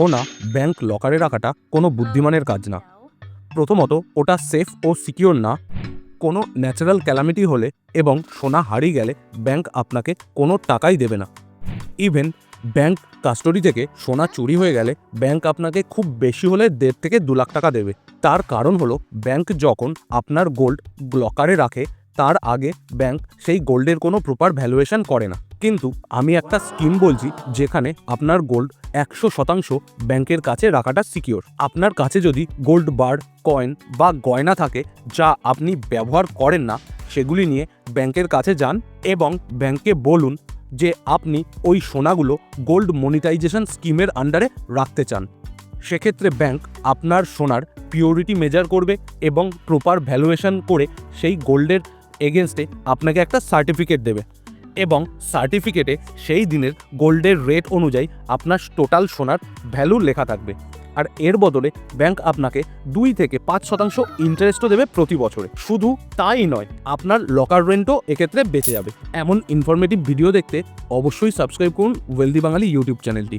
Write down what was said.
সোনা ব্যাংক লকারে রাখাটা কোনো বুদ্ধিমানের কাজ না। প্রথমত, ওটা সেফ ও সিকিউর না। কোনো ন্যাচারাল ক্যালামিটি হলে এবং সোনা হারিয়ে গেলে ব্যাংক আপনাকে কোনো টাকাই দেবে না। ইভেন ব্যাংক কাস্টডি থেকে সোনা চুরি হয়ে গেলে ব্যাংক আপনাকে খুব বেশি হলে 1.5 থেকে 2 লাখ টাকা দেবে। তার কারণ হলো, ব্যাংক যখন আপনার গোল্ড লকারে রাখে তার আগে ব্যাংক সেই গোল্ডের কোনো প্রপার ভ্যালুয়েশন করে না। কিন্তু আমি একটা স্কিম বলছি যেখানে আপনার গোল্ড 100% ব্যাংকের কাছে রাখাটা সিকিওর। আপনার কাছে যদি গোল্ড বার, কয়েন বা গয়না থাকে যা আপনি ব্যবহার করেন না, সেগুলি নিয়ে ব্যাংকের কাছে যান এবং ব্যাংকে বলুন যে আপনি ওই সোনাগুলো গোল্ড মনিটাইজেশন স্কিমের আন্ডারে রাখতে চান। সেক্ষেত্রে ব্যাংক আপনার সোনার পিওরিটি মেজার করবে এবং প্রপার ভ্যালুয়েশন করে সেই গোল্ডের এগেনস্টে আপনাকে একটা সার্টিফিকেট দেবে এবং সার্টিফিকেটে সেই দিনের গোল্ডের রেট অনুযায়ী আপনার টোটাল সোনার ভ্যালু লেখা থাকবে। আর এর বদলে ব্যাংক আপনাকে 2 থেকে 5% ইন্টারেস্টও দেবে প্রতি বছরে। শুধু তাই নয়, আপনার লকার রেন্টও এক্ষেত্রে বেঁচে যাবে। এমন ইনফরমেটিভ ভিডিও দেখতে অবশ্যই সাবস্ক্রাইব করুন ওয়েলদি বাঙালি ইউটিউব চ্যানেলটি।